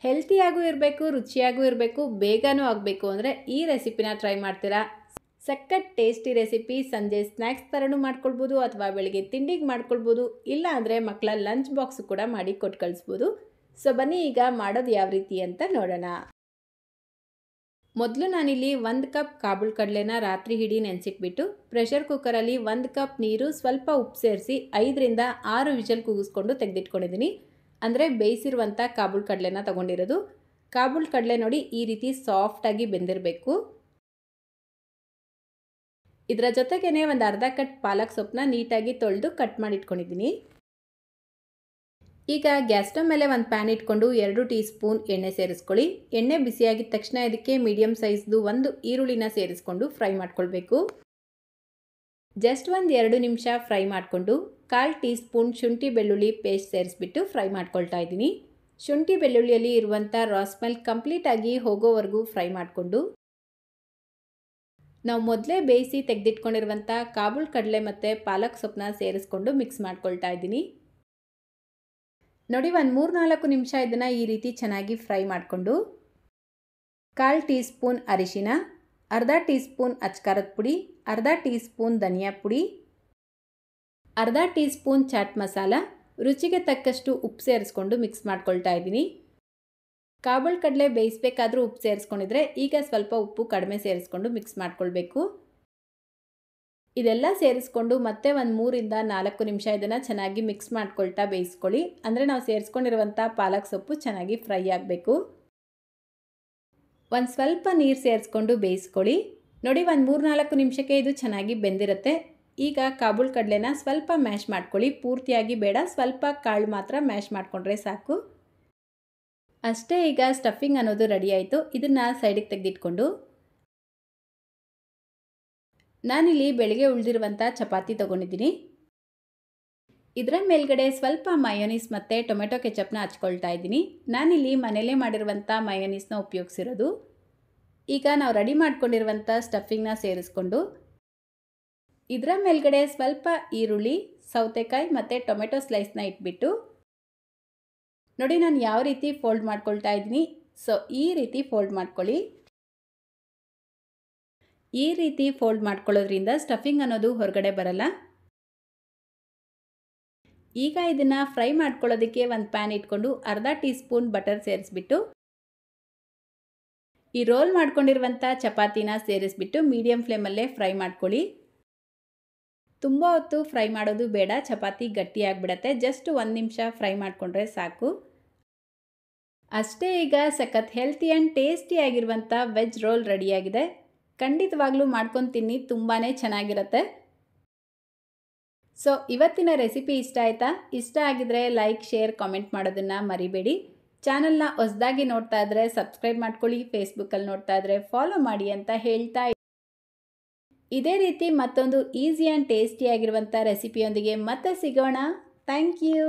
ಹೆಲ್ತಿಯಾಗೂ ಇರಬೇಕು, ರುಚಿಯಾಗೂ ಇರಬೇಕು, ಬೇಗನೂ ಆಗಬೇಕು ಅಂದರೆ ಈ ರೆಸಿಪಿನ ಟ್ರೈ ಮಾಡ್ತೀರಾ? ಸಖತ್ ಟೇಸ್ಟಿ ರೆಸಿಪಿ. ಸಂಜೆ ಸ್ನ್ಯಾಕ್ಸ್ ಥರನೂ ಮಾಡ್ಕೊಳ್ಬೋದು ಅಥವಾ ಬೆಳಿಗ್ಗೆ ತಿಂಡಿಗೆ ಮಾಡ್ಕೊಳ್ಬೋದು, ಇಲ್ಲ ಅಂದರೆ ಮಕ್ಕಳ ಲಂಚ್ ಬಾಕ್ಸ್ ಕೂಡ ಮಾಡಿ ಕೊಟ್ಟು ಕಳಿಸ್ಬೋದು. ಸೊ ಬನ್ನಿ ಈಗ ಮಾಡೋದು ಯಾವ ರೀತಿ ಅಂತ ನೋಡೋಣ. ಮೊದಲು ನಾನಿಲ್ಲಿ 1 ಕಪ್ ಕಾಬೂಲ್ ಕಡಲೆನ ರಾತ್ರಿ ಇಡೀ ನೆನೆಸಿಟ್ಬಿಟ್ಟು ಪ್ರೆಷರ್ ಕುಕ್ಕರಲ್ಲಿ 1 ಕಪ್ ನೀರು ಸ್ವಲ್ಪ ಉಪ್ಪು ಸೇರಿಸಿ 5 ರಿಂದ 6 ವಿಷಲ್ ಕೂಗಿಸ್ಕೊಂಡು ತೆಗೆದಿಟ್ಕೊಂಡಿದ್ದೀನಿ. ಅಂದರೆ ಬೇಯಿಸಿರುವಂಥ ಕಾಬೂಲ್ ಕಡಲೆನ ತೊಗೊಂಡಿರೋದು. ಕಾಬೂಲ್ ಕಡಲೆ ನೋಡಿ ಈ ರೀತಿ ಸಾಫ್ಟಾಗಿ ಬೆಂದಿರಬೇಕು. ಇದರ ಜೊತೆಗೇ ಒಂದು ಅರ್ಧ ಕಟ್ ಪಾಲಕ್ ಸೊಪ್ಪನ್ನ ನೀಟಾಗಿ ತೊಳೆದು ಕಟ್ ಮಾಡಿ ಇಟ್ಕೊಂಡಿದ್ದೀನಿ. ಈಗ ಗ್ಯಾಸ್ ಸ್ಟವ್ ಮೇಲೆ ಒಂದು ಪ್ಯಾನ್ ಇಟ್ಕೊಂಡು 2 ಟೀ ಸ್ಪೂನ್ ಎಣ್ಣೆ ಸೇರಿಸ್ಕೊಳ್ಳಿ. ಎಣ್ಣೆ ಬಿಸಿಯಾಗಿದ ತಕ್ಷಣ ಇದಕ್ಕೆ ಮೀಡಿಯಮ್ ಸೈಜ್ದು 1 ಈರುಳ್ಳಿನ ಸೇರಿಸ್ಕೊಂಡು ಫ್ರೈ ಮಾಡ್ಕೊಳ್ಬೇಕು. ಜಸ್ಟ್ ಒಂದು 2 ನಿಮಿಷ ಫ್ರೈ ಮಾಡಿಕೊಂಡು 1/4 ಟೀ ಸ್ಪೂನ್ ಶುಂಠಿ ಬೆಳ್ಳುಳ್ಳಿ ಪೇಸ್ಟ್ ಸೇರಿಸ್ಬಿಟ್ಟು ಫ್ರೈ ಮಾಡ್ಕೊಳ್ತಾ ಇದ್ದೀನಿ. ಶುಂಠಿ ಬೆಳ್ಳುಳ್ಳಿಯಲ್ಲಿ ಇರುವಂಥ ರಾ ಸ್ಮೆಲ್ ಕಂಪ್ಲೀಟಾಗಿ ಹೋಗೋವರೆಗೂ ಫ್ರೈ ಮಾಡಿಕೊಂಡು ನಾವು ಮೊದಲೇ ಬೇಯಿಸಿ ತೆಗೆದಿಟ್ಕೊಂಡಿರುವಂಥ ಕಾಬೂಲ್ ಕಡಲೆ ಮತ್ತು ಪಾಲಕ್ ಸೊಪ್ಪನ್ನ ಸೇರಿಸ್ಕೊಂಡು ಮಿಕ್ಸ್ ಮಾಡ್ಕೊಳ್ತಾ ಇದ್ದೀನಿ. ನೋಡಿ ಒಂದು 3-4 ನಿಮಿಷ ಇದನ್ನು ಈ ರೀತಿ ಚೆನ್ನಾಗಿ ಫ್ರೈ ಮಾಡಿಕೊಂಡು 1/4 ಟೀ ಸ್ಪೂನ್ ಅರಿಶಿನ, ಅರ್ಧ ಟೀ ಸ್ಪೂನ್ ಅಚ್ಕಾರದ ಪುಡಿ, ಅರ್ಧ ಟೀ ಸ್ಪೂನ್ ಧನಿಯಾ ಪುಡಿ, ಅರ್ಧ ಟೀ ಸ್ಪೂನ್ ಚಾಟ್ ಮಸಾಲ, ರುಚಿಗೆ ತಕ್ಕಷ್ಟು ಉಪ್ಪು ಸೇರಿಸ್ಕೊಂಡು ಮಿಕ್ಸ್ ಮಾಡ್ಕೊಳ್ತಾ ಇದ್ದೀನಿ. ಕಾಬೂಲ್ ಕಡಲೆ ಬೇಯಿಸಬೇಕಾದ್ರೂ ಉಪ್ಪು ಸೇರಿಸ್ಕೊಂಡಿದ್ರೆ ಈಗ ಸ್ವಲ್ಪ ಉಪ್ಪು ಕಡಿಮೆ ಸೇರಿಸ್ಕೊಂಡು ಮಿಕ್ಸ್ ಮಾಡ್ಕೊಳ್ಬೇಕು. ಇದೆಲ್ಲ ಸೇರಿಸ್ಕೊಂಡು ಮತ್ತೆ ಒಂದು 3ರಿಂದ 4 ನಿಮಿಷ ಇದನ್ನು ಚೆನ್ನಾಗಿ ಮಿಕ್ಸ್ ಮಾಡ್ಕೊಳ್ತಾ ಬೇಯಿಸ್ಕೊಳ್ಳಿ. ಅಂದರೆ ನಾವು ಸೇರಿಸ್ಕೊಂಡಿರುವಂಥ ಪಾಲಕ್ ಸೊಪ್ಪು ಚೆನ್ನಾಗಿ ಫ್ರೈ ಆಗಬೇಕು. ಒಂದು ಸ್ವಲ್ಪ ನೀರು ಸೇರಿಸ್ಕೊಂಡು ಬೇಯಿಸ್ಕೊಳ್ಳಿ. ನೋಡಿ ಒಂದು 3-4 ನಿಮಿಷಕ್ಕೆ ಇದು ಚೆನ್ನಾಗಿ ಬೆಂದಿರುತ್ತೆ. ಈಗ ಕಾಬೂಲ್ ಕಡಲೆನ ಸ್ವಲ್ಪ ಮ್ಯಾಶ್ ಮಾಡ್ಕೊಳ್ಳಿ. ಪೂರ್ತಿಯಾಗಿ ಬೇಡ, ಸ್ವಲ್ಪ ಕಾಳು ಮಾತ್ರ ಮ್ಯಾಶ್ ಮಾಡಿಕೊಂಡ್ರೆ ಸಾಕು. ಅಷ್ಟೇ, ಈಗ ಸ್ಟಫಿಂಗ್ ಅನ್ನೋದು ರೆಡಿ ಆಯಿತು. ಇದನ್ನು ಸೈಡಿಗೆ ತೆಗೆದಿಟ್ಕೊಂಡು ನಾನಿಲ್ಲಿ ಬೆಳಗ್ಗೆ ಉಳಿದಿರುವಂಥ ಚಪಾತಿ ತೊಗೊಂಡಿದ್ದೀನಿ. ಇದರ ಮೇಲ್ಗಡೆ ಸ್ವಲ್ಪ ಮಯೋನೀಸ್ ಮತ್ತು ಟೊಮೆಟೊ ಕೆಚಪ್ನ ಹಚ್ಕೊಳ್ತಾ ಇದ್ದೀನಿ. ನಾನಿಲ್ಲಿ ಮನೆಯಲ್ಲೇ ಮಾಡಿರುವಂಥ ಮಯೋನೀಸ್ನ ಉಪಯೋಗಿಸಿರೋದು. ಈಗ ನಾವು ರೆಡಿ ಮಾಡ್ಕೊಂಡಿರುವಂಥ ಸ್ಟಫಿಂಗ್ನ ಸೇರಿಸ್ಕೊಂಡು ಇದರ ಮೇಲ್ಗಡೆ ಸ್ವಲ್ಪ ಈರುಳ್ಳಿ, ಸೌತೆಕಾಯಿ ಮತ್ತು ಟೊಮೆಟೊ ಸ್ಲೈಸ್ನ ಇಟ್ಬಿಟ್ಟು ನೋಡಿ ನಾನು ಯಾವ ರೀತಿ ಫೋಲ್ಡ್ ಮಾಡ್ಕೊಳ್ತಾ ಇದ್ದೀನಿ. ಸೊ ಈ ರೀತಿ ಫೋಲ್ಡ್ ಮಾಡ್ಕೊಳ್ಳಿ. ಈ ರೀತಿ ಫೋಲ್ಡ್ ಮಾಡ್ಕೊಳ್ಳೋದ್ರಿಂದ ಸ್ಟಫಿಂಗ್ ಅನ್ನೋದು ಹೊರಗಡೆ ಬರಲ್ಲ. ಈಗ ಇದನ್ನು ಫ್ರೈ ಮಾಡ್ಕೊಳ್ಳೋದಕ್ಕೆ ಒಂದು ಪ್ಯಾನ್ ಇಟ್ಕೊಂಡು ಅರ್ಧ ಟೀ ಸ್ಪೂನ್ ಬಟರ್ ಸೇರಿಸ್ಬಿಟ್ಟು ಈ ರೋಲ್ ಮಾಡ್ಕೊಂಡಿರುವಂಥ ಚಪಾತಿನ ಸೇರಿಸ್ಬಿಟ್ಟು ಮೀಡಿಯಮ್ ಫ್ಲೇಮಲ್ಲೇ ಫ್ರೈ ಮಾಡ್ಕೊಳ್ಳಿ. ತುಂಬ ಹೊತ್ತು ಫ್ರೈ ಮಾಡೋದು ಬೇಡ, ಚಪಾತಿ ಗಟ್ಟಿಯಾಗಿಬಿಡತ್ತೆ. ಜಸ್ಟ್ 1 ನಿಮಿಷ ಫ್ರೈ ಮಾಡಿಕೊಂಡ್ರೆ ಸಾಕು. ಅಷ್ಟೇ, ಈಗ ಸಖತ್ ಹೆಲ್ತಿ ಆ್ಯಂಡ್ ಟೇಸ್ಟಿ ಆಗಿರುವಂಥ ವೆಜ್ ರೋಲ್ ರೆಡಿಯಾಗಿದೆ. ಖಂಡಿತವಾಗ್ಲೂ ಮಾಡ್ಕೊಂಡು ತಿನ್ನಿ, ತುಂಬಾ ಚೆನ್ನಾಗಿರುತ್ತೆ. ಸೊ ಇವತ್ತಿನ ರೆಸಿಪಿ ಇಷ್ಟ ಆಯಿತಾ? ಇಷ್ಟ ಆಗಿದ್ರೆ ಲೈಕ್, ಶೇರ್, ಕಾಮೆಂಟ್ ಮಾಡೋದನ್ನು ಮರಿಬೇಡಿ. ಚಾನಲ್ನ ಹೊಸದಾಗಿ ನೋಡ್ತಾ ಇದ್ದರೆ ಸಬ್ಸ್ಕ್ರೈಬ್ ಮಾಡ್ಕೊಳ್ಳಿ. ಫೇಸ್ಬುಕ್ಕಲ್ಲಿ ನೋಡ್ತಾ ಇದ್ದರೆ ಫಾಲೋ ಮಾಡಿ ಅಂತ ಹೇಳ್ತಾ ಇದೇ ರೀತಿ ಮತ್ತೊಂದು ಈಸಿ ಆ್ಯಂಡ್ ಟೇಸ್ಟಿ ಆಗಿರುವಂಥ ರೆಸಿಪಿಯೊಂದಿಗೆ ಮತ್ತೆ ಸಿಗೋಣ. Thank you.